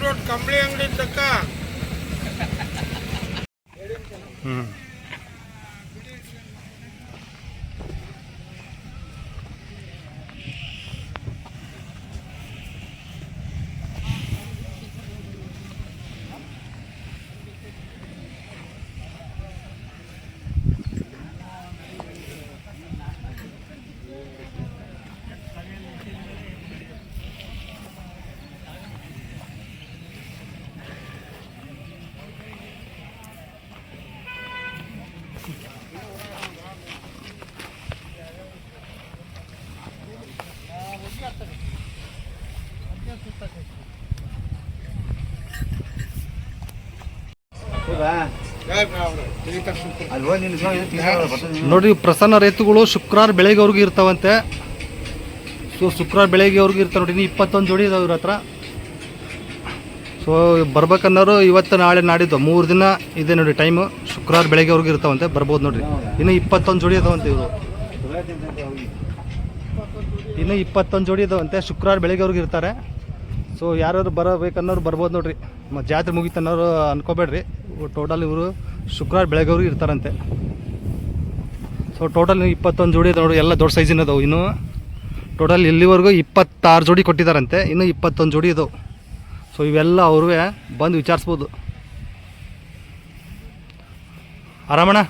Road ಕಂಬಳಿ ಅಂಗಡಿ ತಕ್ಕ ನೋಡ್ರಿ ಪ್ರಸನ್ನ ರೈತುಗಳು ಶುಕ್ರವಾರ ಬೆಳಗ್ಗೆ ಅವ್ರಿಗೆ ಇರ್ತಾವಂತೆ. ಸೊ ಶುಕ್ರವಾರ ಬೆಳಗ್ಗೆ ಅವ್ರಿಗೆ ಇರ್ತಾವೆ ನೋಡಿ. 21 ಜೋಡಿ ಇದಾವೆ ಇವ್ರ ಹತ್ರ. ಸೊ ಬರ್ಬೇಕನ್ನೋರು ಇವತ್ತು ನಾಳೆ ನಾಡಿದ್ದು 3 ದಿನ ಇದೆ ನೋಡಿ ಟೈಮು. ಶುಕ್ರವಾರ ಬೆಳಗ್ಗೆ ಅವ್ರಿಗೆ ಇರ್ತಾವಂತೆ, ಬರ್ಬೋದು ನೋಡ್ರಿ. ಇನ್ನು 21 ಜೋಡಿ ಇದಾವಂತೆ ಇವರು. ಇನ್ನು 21 ಜೋಡಿ ಇದಾವಂತೆ. ಶುಕ್ರವಾರ ಬೆಳಗ್ಗೆ ಅವ್ರಿಗೆ ಇರ್ತಾರೆ. ಸೊ ಯಾರು ಬರಬೇಕನ್ನೋರು ಬರ್ಬೋದು ನೋಡ್ರಿ. ಜಾತ್ರೆ ಮುಗಿತನ್ನೋರು ಅನ್ಕೋಬೇಡ್ರಿ. ಟೋಟಲ್ ಇವರು ಶುಕ್ರವಾರ ಬೆಳಗ್ಗೆ ಅವ್ರಿಗೆ ಇರ್ತಾರಂತೆ. ಸೊ ಟೋಟಲ್ 21 ಜೋಡಿ ಇದೆ ನೋಡಿ. ಎಲ್ಲ ದೊಡ್ಡ ಸೈಜಿನ ಅದಾವೆ. ಇನ್ನು ಟೋಟಲ್ ಇಲ್ಲಿವರೆಗೂ 26 ಜೋಡಿ ಕೊಟ್ಟಿದ್ದಾರಂತೆ. ಇನ್ನು 21 ಜೋಡಿ ಇದಾವೆ. ಸೊ ಇವೆಲ್ಲ ಅವ್ರಿಗೆ ಬಂದು ವಿಚಾರಿಸ್ಬೋದು. ಆರಾಮಣ್ಣ?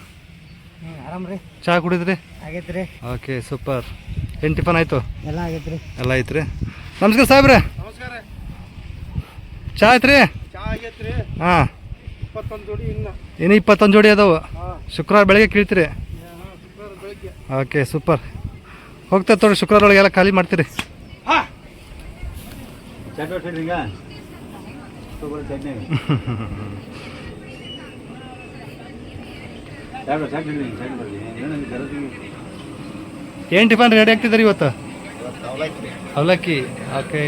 ಆರಾಮ್ರಿ. ಚಹಾ ಕುಡಿದ್ರಿ? ಆಗೈತ್ರಿ. Okay super. ಏನು ಟಿಫನ್ ಆಯಿತು? ಎಲ್ಲ ಆಗೈತ್ರಿ. ಎಲ್ಲ ಐತ್ರಿ. ನಮಸ್ಕಾರ ಸಾಹೇಬ್ರೆ. ನಮಸ್ಕಾರ. ಚಹಾ ಆಯ್ತು ರೀ? ಚಹಾ ಆಗೈತ್ರಿ. ಹಾಂ. 21 ಜೋಡಿ ಇನ್ನು 21 ಜೋಡಿ ಅದಾವೆ. ಶುಕ್ರವಾರ ಬೆಳಗ್ಗೆ ಕೇಳ್ತೀರಿ? ಶುಕ್ರವಾರ ಬೆಳಗ್ಗೆ. Okay super. ಹೋಗ್ತಾ ತೋರಿ ಶುಕ್ರವಾರ ಒಳಗೆಲ್ಲ ಖಾಲಿ ಮಾಡ್ತೀರಿ. ಏನು ಟಿಫನ್ ರೆಡಿ ಆಗ್ತಿದ್ದಾರೆ ಇವತ್ತು? ಅವಲಕ್ಕಿ. ಓಕೆ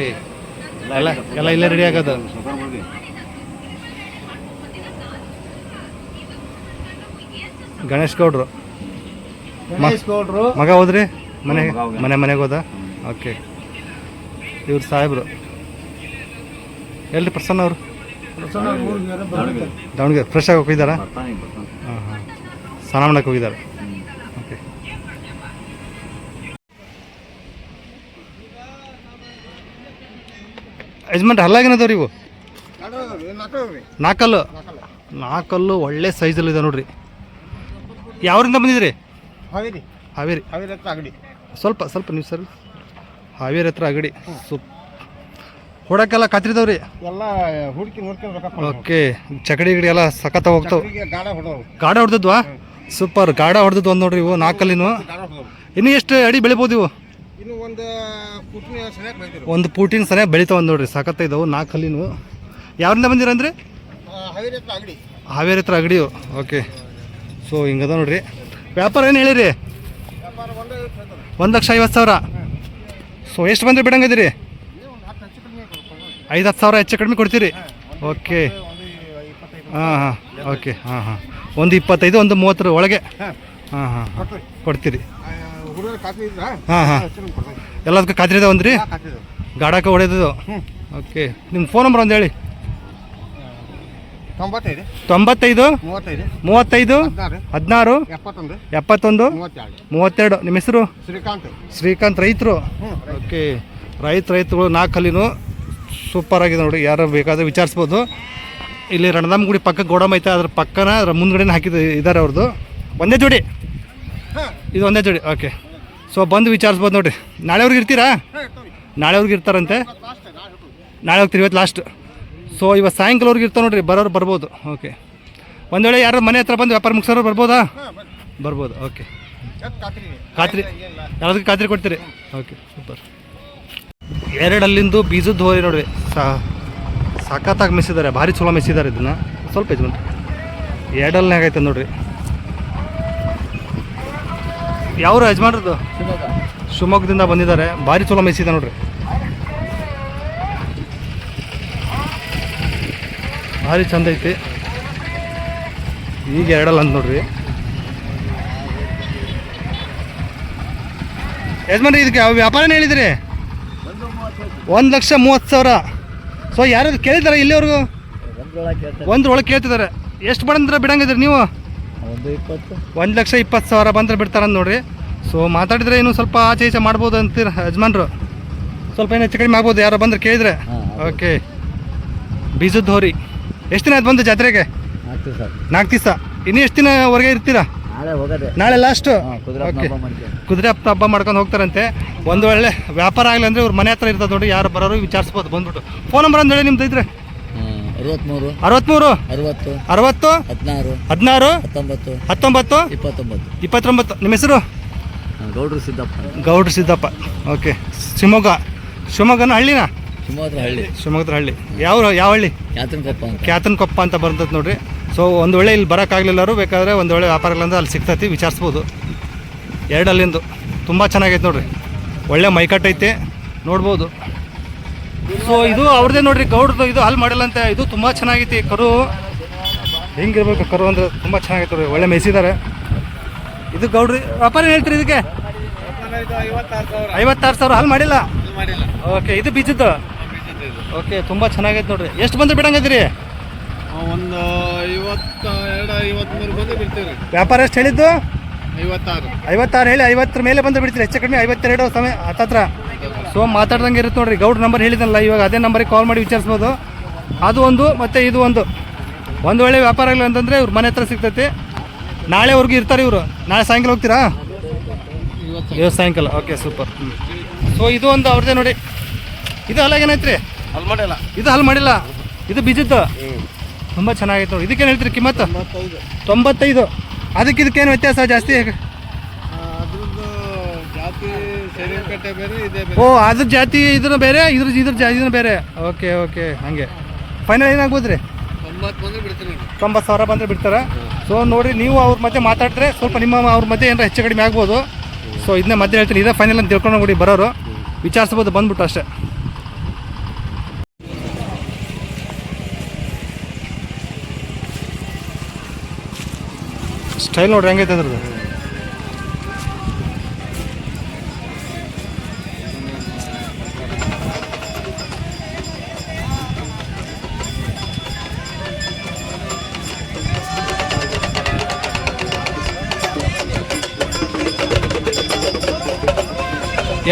ಎಲ್ಲ ಇಲ್ಲೇ ರೆಡಿ ಆಗೋದು. ಗಣೇಶ್ ಗೌಡ್ರು ಮಗ ಹೋದ್ರಿ? ಮನೆಗೆ ಹೋದ. ಓಕೆ. ಇವ್ರು ಸಾಹೇಬ್ರು ಎಲ್ಲಿ? ಪ್ರಸನ್ನ ಅವರು ದಾವಣಗೆರೆ. ಫ್ರೆಶ್ ಆಗಿ ಹೋಗಿದ್ದಾರಾ? ಹಾಂ ಹಾಂ. ಸ್ನಾನ ಮಾಡಕ್ಕೆ ಹೋಗಿದ್ದಾರೆ. ಓಕೆ. ಯಜಮಾನ್ರಿ ಹಲ್ಲಾಗಿನದವ್ರಿ ಇವು? ನಾಲ್ಕಲ್ಲು ಒಳ್ಳೆ ಸೈಜಲ್ಲಿದೆ ನೋಡ್ರಿ. ಯಾವ್ರಿಂದ ಬಂದಿದ್ರಿ? ಹಾವೇರಿ. ಸ್ವಲ್ಪ ನೀವು ಸರ್. ಹಾವೇರಿ ಹತ್ರ ಅಗಡಿ. ಹೊಡಕ್ಕೆಲ್ಲ ಕಾತ್ರಿದವ್ರಿ ಎಲ್ಲ ಹುಡುಕಿ ನೋಡ್ಕೊಂಡು. ಓಕೆ. ಚಕಡಿ ಗಿಡಿ ಎಲ್ಲ ಸಖತ್ತ ಹೋಗ್ತಾವ. ಗಾಡ ಹೊಡೆದದ್ವಾ? ಸೂಪರ್. ಗಾಡ ಹೊಡೆದದ್ದು ಒಂದು ನೋಡ್ರಿ ಇವು ನಾಲ್ಕಲ್ಲಿನು. ಇನ್ನು ಎಷ್ಟು ಅಡಿ ಬೆಳಿಬೋದು ಇವು? ಇನ್ನು ಒಂದು ಪೂಟಿನ ಸರಿಯಾಗಿ ಬೆಳಿತಾವ ನೋಡ್ರಿ. ಸಖತ್ತ ಇದಾವು ನಾಲ್ಕಲ್ಲಿನು. ಯಾವ್ರಿಂದ ಬಂದಿರಂದ್ರಿ? ಹಾವೇರಿ ಹತ್ರ ಅಗಡಿಯು. ಓಕೆ. ಸೊ ಹಿಂಗದ ನೋಡ್ರಿ. ವ್ಯಾಪಾರ ಏನು ಹೇಳಿರಿ? 1,50,000. ಸೊ ಎಷ್ಟು ಬಂದರೆ ಬಿಡಂಗದಿರಿ? 5-10 ಸಾವಿರ ಹೆಚ್ಚು ಕಡಿಮೆ ಕೊಡ್ತೀರಿ? ಓಕೆ. ಹಾಂ ಹಾಂ. ಓಕೆ. ಹಾಂ ಹಾಂ. ಒಂದು 25, ಒಂದು 30 ಒಳಗೆ. ಹಾಂ ಹಾಂ ಕೊಡ್ತೀರಿ? ಹಾಂ ಹಾಂ. ಎಲ್ಲದಕ್ಕೂ ಖಾತ್ರಿ ಇದಾವಂದ್ರಿ? ಗಾಡಕ್ಕೆ ಹೊಡೆದು. ಓಕೆ. ನಿಮ್ಮ ಫೋನ್ ನಂಬರ್ ಒಂದು ಹೇಳಿ. 95 35 16 71 32. ನಿಮ್ಮ ಹೆಸರು? ಶ್ರೀಕಾಂತ್. ರೈತರು? ಓಕೆ. ರೈತರು 4 ಕಲ್ಲಿನು ಸೂಪರ್ ಆಗಿದೆ ನೋಡಿ. ಯಾರು ಬೇಕಾದ್ರೆ ವಿಚಾರಿಸ್ಬೋದು. ಇಲ್ಲಿ ರಣದಾಮಗುಡಿ ಪಕ್ಕ ಗೋಡಮ್ ಐತೆ. ಅದ್ರ ಪಕ್ಕನ ಅದ್ರ ಮುಂದ್ಗಡೆನೇ ಹಾಕಿದ್ದು ಇದ್ದಾರೆ ಅವ್ರದ್ದು. ಒಂದೇ ಜೋಡಿ ಇದು? ಒಂದೇ ಜೋಡಿ. ಓಕೆ. ಸೊ ಬಂದು ವಿಚಾರಿಸ್ಬೋದು ನೋಡಿರಿ. ನಾಳೆವ್ರಿಗೆ ಇರ್ತೀರಾ? ನಾಳೆವ್ರಿಗೆ ಇರ್ತಾರಂತೆ. ನಾಳೆ ಹೋಗ್ತೀರಿ. ಇವತ್ತು ಲಾಸ್ಟ್. ಸೊ ಇವತ್ತು ಸಾಯಂಕಾಲವ್ರಿಗೆ ಇರ್ತಾವೆ ನೋಡಿರಿ. ಬರೋರು ಬರ್ಬೋದು. ಓಕೆ. ಒಂದು ವೇಳೆ ಯಾರು ಮನೆ ಹತ್ರ ಬಂದು ವ್ಯಾಪಾರ ಮುಗಿಸೋರು ಬರ್ಬೋದಾ? ಬರ್ಬೋದು. ಓಕೆ. ಖಾತ್ರಿ ಎಲ್ಲದಕ್ಕೆ ಖಾತ್ರಿ ಕೊಡ್ತೀರಿ? Okay super. 2 ಅಲ್ಲಿಂದು ಬೀಜದ್ದು ಹೋರಿ ನೋಡ್ರಿ. ಸಖತ್ತಾಗಿ ಮೆಸಿದ್ದಾರೆ. ಭಾರಿ ಚಲೋ ಮೆಸಿದ್ದಾರೆ. ಇದನ್ನು ಸ್ವಲ್ಪ ಯಜಮಾನ್ 2 ಅಲ್ಲಿನಾಗ ಐತೆ ನೋಡ್ರಿ. ಯಾವ್ರು ಯಜಮಾನ್ರದ್ದು? ಶಿವಮೊಗ್ಗದಿಂದ ಬಂದಿದ್ದಾರೆ. ಭಾರಿ ಚಲೋ ಮೆಸಿದೆ ನೋಡ್ರಿ. ಭಾರಿ ಚಂದ ಐತಿ. ಈಗ 2 ಅಂತ ನೋಡ್ರಿ. ಯಜಮಾನ್ರಿ ಇದಕ್ಕೆ ಯಾವ ವ್ಯಾಪಾರನೇ ಹೇಳಿದ್ರಿ? 1,30,000. ಸೊ ಸೊ ಯಾರು ಕೇಳಿದಾರೆ ಇಲ್ಲಿವರೆಗೂ? ಒಂದ್ರೊಳಗೆ ಕೇಳ್ತಿದ್ದಾರೆ. ಎಷ್ಟು ಬಂದ್ರೆ ಬಿಡಂಗಿದ್ರಿ ನೀವು? 1,20,000 ಬಂದ್ರೆ ಬಿಡ್ತಾರಂತ ನೋಡ್ರಿ. ಸೊ ಮಾತಾಡಿದ್ರೆ ಇನ್ನೂ ಸ್ವಲ್ಪ ಆಚೆ ಈಚೆ ಮಾಡ್ಬೋದು ಅಂತೀರ ಯಜಮಾನ್ರು. ಸ್ವಲ್ಪ ಏನು ಹೆಚ್ಚು ಕಡಿಮೆ ಆಗ್ಬೋದು ಯಾರೋ ಬಂದ್ರೆ ಕೇಳಿದ್ರೆ. ಓಕೆ, ಬೀಜದ ಹೋರಿ ಎಷ್ಟು ದಿನ ಆಯ್ತು ಬಂದು ಜಾತ್ರೆಗೆ? 4 ದಿವಸ. ಇನ್ನೂ ಎಷ್ಟು ದಿನವರೆಗೆ ಇರ್ತೀರಾ? ನಾಳೆ ಲಾಸ್ಟು. ಓಕೆ, ಕುದುರೆ ಹಬ್ಬ ಮಾಡ್ಕೊಂಡು ಹೋಗ್ತಾರಂತೆ. ಒಂದು ಒಳ್ಳೆ ವ್ಯಾಪಾರ ಆಗಲಿ ಅಂದರೆ ಇವ್ರ ಮನೆ ಹತ್ರ ಇರ್ತದೆ ನೋಡಿ, ಯಾರು ಬರೋರು ವಿಚಾರಿಸ್ಬೋದು ಬಂದ್ಬಿಟ್ಟು. ಫೋನ್ ನಂಬರ್ ಅಂತ ಹೇಳಿ ನಿಮ್ದು ಇದ್ರೆ? 63 63 60 60 16 16 19 19 29. 29. ನಿಮ್ಮ ಹೆಸರು? ಗೌಡ್ರು ಸಿದ್ದಪ್ಪ. ಗೌಡ್ರು ಸಿದ್ದಪ್ಪ. ಓಕೆ, ಶಿವಮೊಗ್ಗನ ಹಳ್ಳಿನಾ? ಶಿವಮೊಗ್ಗದ ಹಳ್ಳಿ. ಯಾವ ಹಳ್ಳಿ? ಕ್ಯಾತನಕೊಪ್ಪ ಅಂತ ಬರ್ತದೆ ನೋಡ್ರಿ. ಸೊ ಒಂದು ವೇಳೆ ಇಲ್ಲಿ ಬರೋಕ್ಕಾಗಲಿಲ್ಲರು ಬೇಕಾದರೆ ಒಂದು ವೇಳೆ ವ್ಯಾಪಾರ ಇಲ್ಲ ಅಂದ್ರೆ ಅಲ್ಲಿ ಸಿಗ್ತೈತಿ, ವಿಚಾರಿಸ್ಬೋದು. 2 ಅಲ್ಲಿಂದು ತುಂಬ ಚೆನ್ನಾಗೈತೆ ನೋಡ್ರಿ, ಒಳ್ಳೆ ಮೈಕಟ್ಟೈತೆ ನೋಡ್ಬೋದು. ಸೊ ಇದು ಅವ್ರದ್ದೇ ನೋಡ್ರಿ, ಗೌಡ್ರದ್ದು. ಇದು ಅಲ್ಲಿ ಮಾಡಿಲ್ಲಂತೆ. ಇದು ತುಂಬ ಚೆನ್ನಾಗೈತಿ ಕರು. ಹೆಂಗಿರ್ಬೇಕು ಕರು ಅಂದರೆ ತುಂಬ ಚೆನ್ನಾಗೈತೆ ನೋಡ್ರಿ, ಒಳ್ಳೆ ಮೆಸಿದ್ದಾರೆ. ಇದು ಗೌಡ್ರಿ. ವ್ಯಾಪಾರ ಏನು ಹೇಳ್ತೀರಿ ಇದಕ್ಕೆ? 56,000. ಅಲ್ಲಿ ಮಾಡಿಲ್ಲ? ಓಕೆ, ಇದು ಬೀಜದ್ದು. ಓಕೆ, ತುಂಬ ಚೆನ್ನಾಗೈತೆ ನೋಡ್ರಿ. ಎಷ್ಟು ಬಂದ್ರೆ ಬಿಡಂಗಿದ್ರಿ? ಒಂದು 52-53 ಬಂದು ಬಿಡ್ತೀವಿ. ವ್ಯಾಪಾರ ಎಷ್ಟು ಹೇಳಿದ್ದು? 56 ಹೇಳಿ. 50 ಮೇಲೆ ಬಂದು ಬಿಡ್ತೀರಿ, ಹೆಚ್ಚು ಕಡಿಮೆ 52 ಸಮಯ ಹತ್ತತ್ರ. ಸೊ ಮಾತಾಡ್ದಂಗೆ ಇರುತ್ತೆ ನೋಡ್ರಿ. ಗೌಡ್ರ ನಂಬರ್ ಹೇಳಿದ್ನಲ್ಲ, ಇವಾಗ ಅದೇ ನಂಬರಿಗೆ ಕಾಲ್ ಮಾಡಿ ವಿಚಾರಿಸ್ಬೋದು. ಅದು ಒಂದು ಮತ್ತು ಇದು ಒಂದು ವೇಳೆ ವ್ಯಾಪಾರ ಆಗಲಿ ಅಂತಂದರೆ ಇವ್ರ ಮನೆ ಹತ್ರ ಸಿಗ್ತೈತಿ. ನಾಳೆವರೆಗೂ ಇರ್ತಾರೆ ಇವರು. ನಾಳೆ ಸಾಯಂಕಾಲ ಹೋಗ್ತೀರಾ? ಇವತ್ತು ಸಾಯಂಕಾಲ. Okay, super. ಸೊ ಇದು ಒಂದು ಅವ್ರದ್ದೇ ನೋಡಿ. ಇದು ಹಲ್ಲಾಗೇನೈತ್ರಿ? ಇದು ಹಲ್ ಮಾಡಿಲ್ಲ. ಇದು ಬೀಜದ್ದು. ತುಂಬ ಚೆನ್ನಾಗೈತೆ ನೋಡಿ. ಇದಕ್ಕೇನು ಹೇಳ್ತೀರಿ ಕಿಮ್ಮತ್ತು? 95. ಅದಕ್ಕೆ ಇದಕ್ಕೇನು ವ್ಯತ್ಯಾಸ ಜಾಸ್ತಿ? ಓ, ಅದ್ರ ಜಾತಿ ಇದ್ರ ಬೇರೆ, ಇದ್ರ ಜಾತಿನೂ ಬೇರೆ. ಓಕೆ, ಹಾಗೆ. ಫೈನಲ್ ಏನಾಗ್ಬೋದು ರೀ? 90,000 ಬಂದರೆ ಬಿಡ್ತಾರೆ. ಸೊ ನೋಡಿ, ನೀವು ಅವ್ರ ಮಧ್ಯೆ ಮಾತಾಡಿದ್ರೆ ಸ್ವಲ್ಪ ಅವ್ರ ಮಧ್ಯೆ ಏನಾರ ಹೆಚ್ಚು ಕಡಿಮೆ ಆಗ್ಬೋದು. ಸೊ ಇದನ್ನೇ ಮಧ್ಯೆ ಹೇಳ್ತೀನಿ, ಇದೇ ಫೈನಲ್ ಅಂತ ತಿಳ್ಕೊಂಡು ನೋಡಿ ಬರೋರು ವಿಚಾರಿಸ್ಬೋದು ಬಂದ್ಬಿಟ್ಟು ಅಷ್ಟೇ. ಸ್ಟೈಲ್ ನೋಡ್ರಿ ಹೆಂಗೈತೆ ಅದ್ರದ್ದು.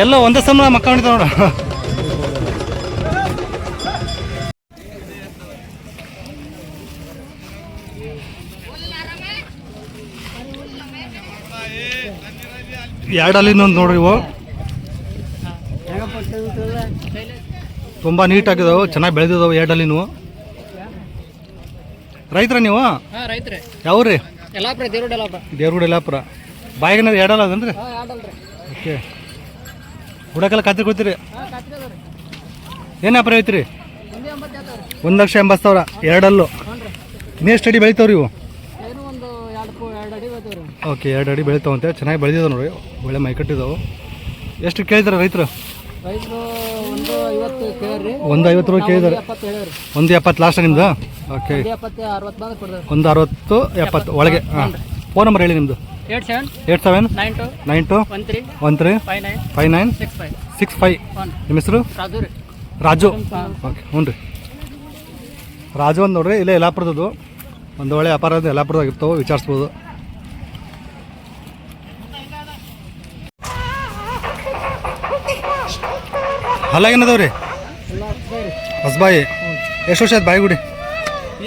ಎಲ್ಲ ಒಂದೇ ಸಮ ಮಕ್ಕೊಂಡಿದ್ದ ನೋಡ. ಎರಡಲ್ಲಿ ನೋಡ್ರಿ, ಇವು ತುಂಬ ನೀಟಾಗಿದ್ದಾವೆ, ಚೆನ್ನಾಗಿ ಬೆಳೆದಿದ್ದಾವೆ. ಎರಡಲ್ಲಿನೂ ರೈತರ ನೀವು? ಯಾವ್ರಿ? ದೇವ್ರಗುಡ ಯಲ್ಲಾಪುರ. ಬಾಯಿಗೆ ಎರಡಲ್ಲ ಅದನ್ರಿ? ಓಕೆ, ಹುಡಕೆಲ್ಲ ಖಾತ್ರಿ ಕೊಡ್ತೀರಿ? ಏನು ವ್ಯಾಪಾರ ಐತ್ರಿ? 1,80,000 ಎರಡಲ್ಲೂ. ಇನ್ನೇ ಸ್ಟಡಿ ಬೆಳಿತಾವ್ರಿ ಇವು? ಓಕೆ, 2 ಅಡಿ ಬೆಳಿತಾವಂತೆ. ಚೆನ್ನಾಗಿ ಬೆಳೆದಿದ್ದಾವೆ ನೋಡಿ, ಒಳ್ಳೆ ಮೈಕಟ್ಟಿದ್ದಾವೆ. ಎಷ್ಟು ಕೇಳಿದಾರೆ ರೈತರು? 150 ರೂಪಾಯಿ ಕೇಳಿದಾರೆ. 170 ಲಾಸ್ಟ್ ನಿಮ್ದು? ಓಕೆ, 160 70 ಒಳಗೆ. ಹಾಂ, ಫೋನ್ ನಂಬರ್ ಹೇಳಿ ನಿಮ್ಮದು? 8792 13 59 65. ನಿಮ್ಮ ಹೆಸರು? ರಾಜು. ಓಕೆ, ಹ್ಞೂ ರೀ, ರಾಜು ಅಂತ ನೋಡ್ರಿ. ಇಲ್ಲೇ ಯಲ್ಲಾಪುರದ್ದು. ಒಂದು ಒಳ್ಳೆ ವ್ಯಾಪಾರ ಯಲ್ಲಾಪುರದಾಗ ಇರ್ತಾವೆ, ವಿಚಾರಿಸ್ಬೋದು. ಹಲ್ಲಾಗೇನದವ್ರಿ? ಹೊಸಬಾಯಿ. ಎಷ್ಟು ವರ್ಷ ಆಯ್ತು ಬಾಯಿ ಗುಡಿ?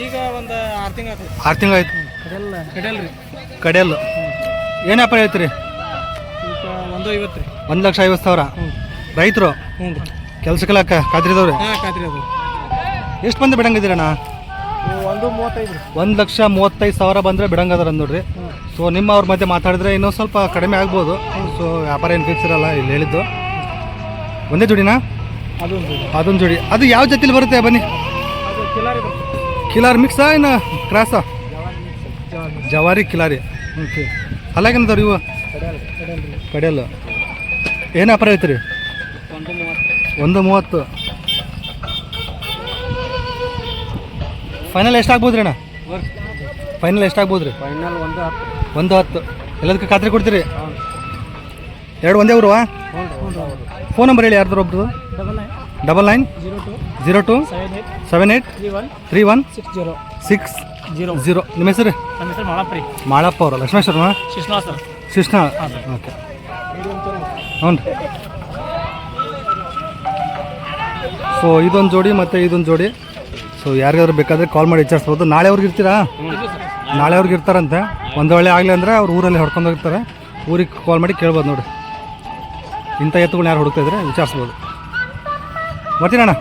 ಈಗ ಒಂದು 6 ತಿಂಗಳು. 6 ತಿಂಗಳು ಆಯ್ತು. ಕಡೆಯಲ್ಲು. ಏನು ವ್ಯಾಪಾರ ಹೇಳ್ತೀರಿ? 150 ರೀ. 1,50,000. ರೈತರು? ಕೆಲ್ಸಕ್ಕೆಲ್ಲ ಖಾತ್ರಿದವ್ರಿ? ಎಷ್ಟು ಬಂದು ಬಿಡಂಗಿದ್ದೀರಣ್ಣ? 1,35,000 ಬಂದರೆ ಬಿಡಂಗದಾರ ನೋಡ್ರಿ. ಸೊ ನಿಮ್ಮ ಅವ್ರ ಮಧ್ಯೆ ಮಾತಾಡಿದ್ರೆ ಇನ್ನೂ ಸ್ವಲ್ಪ ಕಡಿಮೆ ಆಗ್ಬೋದು. ಸೊ ವ್ಯಾಪಾರ ಏನು ಫಿಕ್ಸ್ ಇರಲ್ಲ ಇಲ್ಲಿ ಹೇಳಿದ್ದು. ಒಂದೇ ಜೋಡಿನಾ? ಅದೊಂದು ಜೋಡಿ. ಅದು ಯಾವ ಜೊತೆಲಿ ಬರುತ್ತೆ? ಬನ್ನಿ. ಕಿಲಾರಿ ಮಿಕ್ಸಾ ಏನು ಕ್ರಾಸಾ? ಜವಾರಿ ಕಿಲಾರಿ. ಓಕೆ, ಅಲ್ಲಾಗೇನದವ್ರಿ ಇವು? ಕಡೆಯಲ್ಲ. ಏನು ವ್ಯಾಪಾರ ಐತ್ರಿ? 130. ಫೈನಲ್ ಎಷ್ಟಾಗ್ಬೋದು ರೀ ಅಣ್ಣ? ಫೈನಲ್ ಎಷ್ಟಾಗ್ಬೋದು ರೀ? 110. ಎಲ್ಲದಕ್ಕೆ ಖಾತ್ರಿ ಕೊಡ್ತೀರಿ? 2 ಒಂದೇ ಊರು? ಫೋನ್ ನಂಬರ್ ಹೇಳಿ ಯಾರ್ದಾರು ಒಬ್ರು. 99 02 78 31 6 0. ನಿಮ್ಮ ಹೆಸರು? ನಮ್ಮ ಹೆಸರು ಮಾಳಪ್ರಿ. ಮಾಳಪ್ಪ ಅವರು. ಲಕ್ಷ್ಮೇಶ್ವರನ? ಶಿಶ್ನಾ ಸರ್. ಶಿಷ್ಣ. ಓಕೆ, ಹ್ಞೂ. ಸೊ ಇದೊಂದು ಜೋಡಿ ಮತ್ತು ಇದೊಂದು ಜೋಡಿ. ಸೊ ಯಾರಿಗಾದ್ರು ಬೇಕಾದರೆ ಕಾಲ್ ಮಾಡಿ ವಿಚಾರಿಸ್ಬೋದು. ನಾಳೆ ಅವ್ರಿಗೆ ಇರ್ತೀರಾ? ನಾಳೆ ಅವ್ರಿಗೆ ಇರ್ತಾರಂತೆ. ಒಂದು ವೇಳೆ ಆಗಲಿ ಅಂದರೆ ಅವ್ರು ಊರಲ್ಲಿ ಹೊಡ್ಕೊಂಡು ಹೋಗ್ತಾರೆ. ಊರಿಗೆ ಕಾಲ್ ಮಾಡಿ ಕೇಳ್ಬೋದು ನೋಡಿ. ಇಂಥ ಎತ್ತುಗಳನ್ನ ಯಾರು ಹುಡುಕ್ತಾಯಿದ್ರೆ ವಿಚಾರಿಸ್ಬೋದು. ಬರ್ತೀನಣ್ಣ.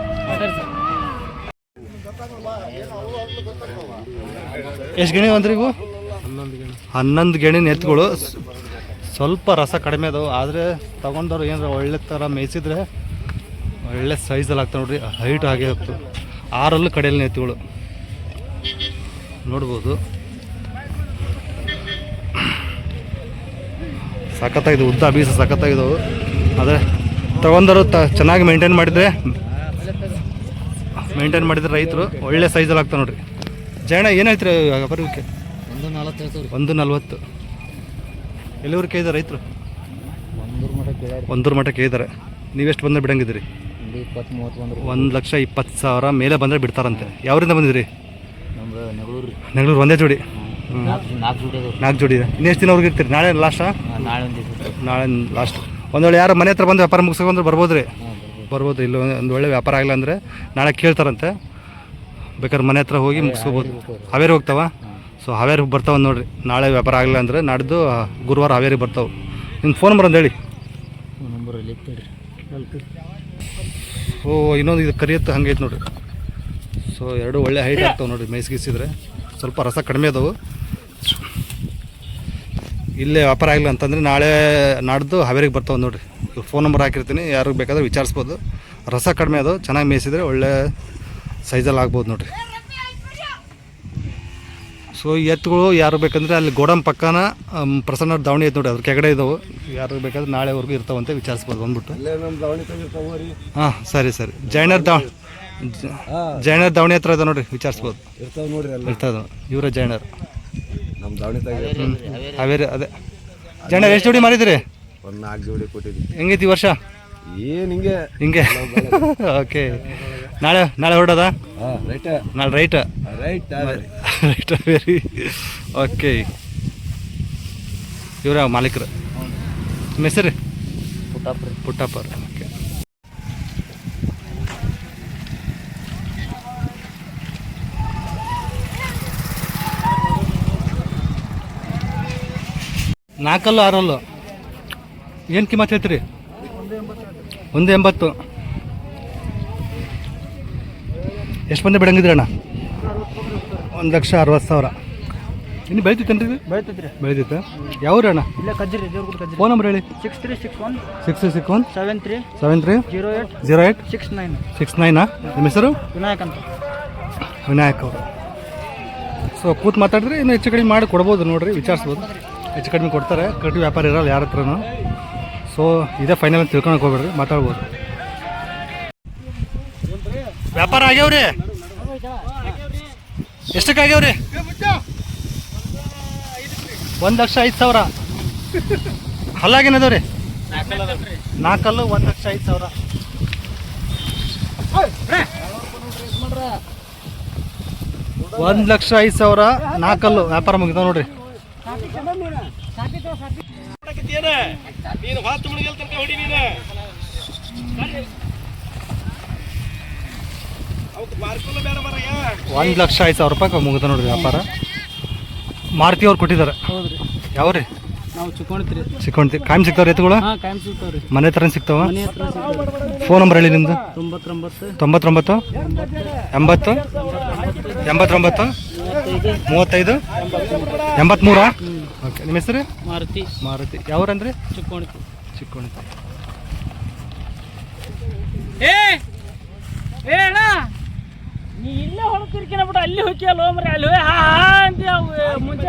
ಎಷ್ಟು ಗಿಣಿ ಅಂದ್ರಿ ಇವು? 11 ಗಿಣಿನ ಎತ್ತುಗಳು. ಸ್ವಲ್ಪ ರಸ ಕಡಿಮೆ ಅದಾವೆ, ಆದರೆ ತೊಗೊಂಡವ್ರು ಏನಾರ ಒಳ್ಳೆ ಥರ ಮೇಯಿಸಿದ್ರೆ ಒಳ್ಳೆ ಸೈಜಲ್ಲಿ ಆಗ್ತಾವೆ ನೋಡ್ರಿ. ಹೈಟ್ ಆಗೇ ಹೋಗ್ತು. 6 ಕಡೆಯಲ್ಲಿನ ಎತ್ತುಗಳು ನೋಡ್ಬೋದು. ಸಖತ್ತಾಗಿದೆ, ಉದ್ದ ಬೀಸ ಸಖತ್ತಾಗಿದ್ದವು. ಆದರೆ ತೊಗೊಂಡವರು ಚೆನ್ನಾಗಿ ಮೇಂಟೈನ್ ಮಾಡಿದರೆ ರೈತರು ಒಳ್ಳೆ ಸೈಜಲ್ಲಿ ಆಗ್ತಾವೆ ನೋಡ್ರಿ. ಜಯಣ್ಣ ಏನು ಹೇಳ್ತೀರಿ ವ್ಯಾಪಾರಕ್ಕೆ? 140. ಎಲ್ಲಿವರೆಗೆ ಕೇಳಿದಾರೆ ರೈತರು? 1 ಮಟ್ಟ ಕೇಳಿದ್ದಾರೆ. ನೀವೆಷ್ಟು ಬಂದರೆ ಬಿಡಂಗಿದ್ದೀರಿ? 1,20,000 ಮೇಲೆ ಬಂದರೆ ಬಿಡ್ತಾರಂತೆ. ಯಾವರಿಂದ ಬಂದಿದ್ರಿ? ನೆಗಳೂರು. ಒಂದೇ ಜೋಡಿ? 4 ಜೋಡಿ ಇದೆ. ಇನ್ನೆಷ್ಟು ದಿನ ಅವ್ರಿಗೆ ಇರ್ತೀರಿ? ನಾಳೆ ಲಾಸ್ಟಾ? ನಾಳೆ ಲಾಸ್ಟ್. ಒಂದು ವೇಳೆ ಯಾರು ಮನೆ ಹತ್ರ ಬಂದು ವ್ಯಾಪಾರ ಮುಗಿಸ್ಕೊಂಡ್ರೆ ಬರ್ಬೋದು ರೀ? ಬರ್ಬೋದು. ಇಲ್ಲ ಒಂದು ಒಳ್ಳೆ ವ್ಯಾಪಾರ ಆಗಿಲ್ಲ ಅಂದರೆ ನಾಳೆ ಕೇಳ್ತಾರಂತೆ. ಬೇಕಾದ್ರೆ ಮನೆ ಹತ್ರ ಹೋಗಿ ಮುಗಿಸ್ಕೋಬೋದು. ಹಾವೇರಿ ಹೋಗ್ತಾವ? ಸೊ ಹಾವೇರಿ ಬರ್ತಾವೆ ನೋಡಿರಿ. ನಾಳೆ ವ್ಯಾಪಾರ ಆಗಿಲ್ಲ ಅಂದರೆ ನಾಡ್ದು ಗುರುವಾರ ಹಾವೇರಿ ಬರ್ತಾವೆ. ನಿಮ್ಮ ಫೋನ್ ನಂಬರ್ ಅಂತ ಹೇಳಿ. ಓ, ಇನ್ನೊಂದು ಇದು ಕರಿಯತ್ತು ಹಂಗೆ ಐತೆ ನೋಡಿರಿ. ಸೊ 2 ಒಳ್ಳೆ ಹೈಟ್ ಆಗ್ತಾವೆ ನೋಡಿರಿ. ಮೇಯ್ಸಿಗಿಸಿದ್ರೆ ಸ್ವಲ್ಪ ರಸ ಕಡಿಮೆ ಅದಾವೆ. ಇಲ್ಲೇ ವ್ಯಾಪಾರ ಆಗಿಲ್ಲ ಅಂತಂದರೆ ನಾಡ್ದು ಹಾವೇರಿಗೆ ಬರ್ತಾವೆ ನೋಡಿರಿ. ಫೋನ್ ನಂಬರ್ ಹಾಕಿರ್ತೀನಿ, ಯಾರಿಗೆ ಬೇಕಾದ್ರೆ ವಿಚಾರಿಸ್ಬೋದು. ರಸ ಕಡಿಮೆ ಅದು, ಚೆನ್ನಾಗಿ ಮೇಯಿಸಿದ್ರೆ ಒಳ್ಳೆ ಸೈಜಲ್ಲಿ ಆಗ್ಬೋದು ನೋಡಿರಿ. ಸೊ ಈ ಎತ್ತುಗಳು ಯಾರು ಬೇಕಂದರೆ ಅಲ್ಲಿ ಗೋಡಮ್ ಪಕ್ಕನ ಪ್ರಸನ್ನ ದಾವಣಿ ಐತೆ ನೋಡಿ, ಅದ್ರ ಕೆಳಗಡೆ ಇದ್ದಾವೆ. ಯಾರು ಬೇಕಾದ್ರೆ ನಾಳೆವರೆಗೂ ಇರ್ತಾವಂತೆ ವಿಚಾರಿಸ್ಬೋದು ಬಂದ್ಬಿಟ್ಟು. ಹಾಂ, ಸರಿ. ಜೈನರ್ ದಾವಣಿ ಹತ್ರ ಇದೆ ನೋಡಿರಿ, ವಿಚಾರಿಸ್ಬೋದು. ಇರ್ತದೆ. ಇವರ ಜೈನರ್ ಹಾವೇರಿ. ಅದೇ ಜೈನರ್. ಎಷ್ಟು ಜೋಡಿ ಮಾರಿದ್ರಿ? 4 ಜೋಡಿ ಕೊಟ್ಟಿದ್ವಿ. ಹೆಂಗೈತಿ ಈ ವರ್ಷ? ಏನು ಹಿಂಗೆ ಓಕೆ. ನಾಳೆ ಹೊರಡೋದ? ನಾಳೆ ರೈಟ್. Very okay. ಇವರ ಮಾಲೀಕರು. ನಿಮ್ಮ ಹೆಸರು? ಪುಟ್ಟಪ್ಪ. ಓಕೆ. ನಾಲ್ಕಲ್ಲು 6 ಏನು ಕಿಮ್ಮತ್ತು ಹೇಳ್ತೀರಿ? 180. ಎಷ್ಟು ಬಂದೆ ಬಿಡಂಗಿದ್ರಣ್ಣ? 1,60,000. ಇನ್ನು ಬೆಳಿತೈತೇನ್ರಿ ಇದು? ಬೆಳಿತೈತೆ. ಯಾವ್ರಿ ಅಣ್ಣ? ಇಲ್ಲ ಕಜ್ಜಿರಿ, ದೇವ್ರಗುಡಿ ಕಜ್ಜಿರಿ. ಫೋನ್ ನಂಬರ್ ಹೇಳಿ. 6361 6361 73 08 69. ನಿಮ್ಮ ಹೆಸರು? ವಿನಾಯಕ್ ಅಂತ. ವಿನಾಯಕ್ ಅವರು. ಸೊ ಕೂತ್ ಮಾತಾಡಿದ್ರೆ ಇನ್ನು ಹೆಚ್ಚು ಕಡಿಮೆ ಮಾಡಿ ಕೊಡ್ಬೋದು ನೋಡಿರಿ, ವಿಚಾರಿಸ್ಬೋದು. ಹೆಚ್ಚು ಕಡಿಮೆ ಕೊಡ್ತಾರೆ. ಕಟ್ಟಿ ವ್ಯಾಪಾರ ಇರಲ್ಲ ಯಾರ ಹತ್ರನೂ. ಸೊ ಇದೇ ಫೈನಲ್ ಅಂತ ತಿಳ್ಕೊಳಕ್ಕೆ ಹೋಗ್ಬೇಡ್ರಿ, ಮಾತಾಡ್ಬೋದು. ವ್ಯಾಪಾರ ಆಗ್ಯಾವ್ರಿ? ಎಷ್ಟಕ್ಕೆ ಆಗ್ಯಾವ್ರಿ? 1,05,000. ಹಲ್ಲಾಗೇನದವ್ರಿ? 4 ಕಲ್ಲು 1,05,000. 1,05,000 4 ಕಲ್ಲು ವ್ಯಾಪಾರ ಮುಗಿತಾವ ನೋಡ್ರಿ. ನೀನು 1,05,000 ರೂಪಾಯಿ ಮುಗಿದ ನೋಡ್ರಿ ವ್ಯಾಪಾರ. ಮಾರುತಿ ಅವ್ರು ಕೊಟ್ಟಿದ್ದಾರೆ. ಹೌದ್ರಿ. ಯಾವ್ರಿ? ನಾವು ಚಿಕ್ಕೋಣ್ತೀರಿ. ಚಿಕ್ಕೋಣ್ತಿ. ಕಾಯಂ ಸಿಗ್ತಾವ್ರಿ ಎತ್ತುಗಳು? ಕಾಯಂ ಸಿಗ್ತಾವ್ರಿ. ಮನೆ ಹತ್ರ ಸಿಗ್ತಾವ? ಮನೆ ಹತ್ರ ಸಿಗ್ತಾವ್ರಿ. ಫೋನ್ ನಂಬರ್ ಹೇಳಿ ನಿಮ್ದು. 99 80 89 35 83. ಓಕೆ. ನಿಮ್ಮ ಹೆಸರು? ಮಾರುತಿ. ಯಾವ್ರಂದ್ರಿ? ಚಿಕ್ಕೋಣ್ತಿ. ಅಣ್ಣ, ನೀ ಇಲ್ಲೇ ಹೊಳಕಿರ್ಕಿನ ಬಿಟ್ಟು ಅಲ್ಲಿ ಹೋಗಿ ಅಲ್ಲಿ ಹೋಗ್ರಿ. ಅಲ್ಲಿ ಹೋಗಿ ಮುಂಚೆ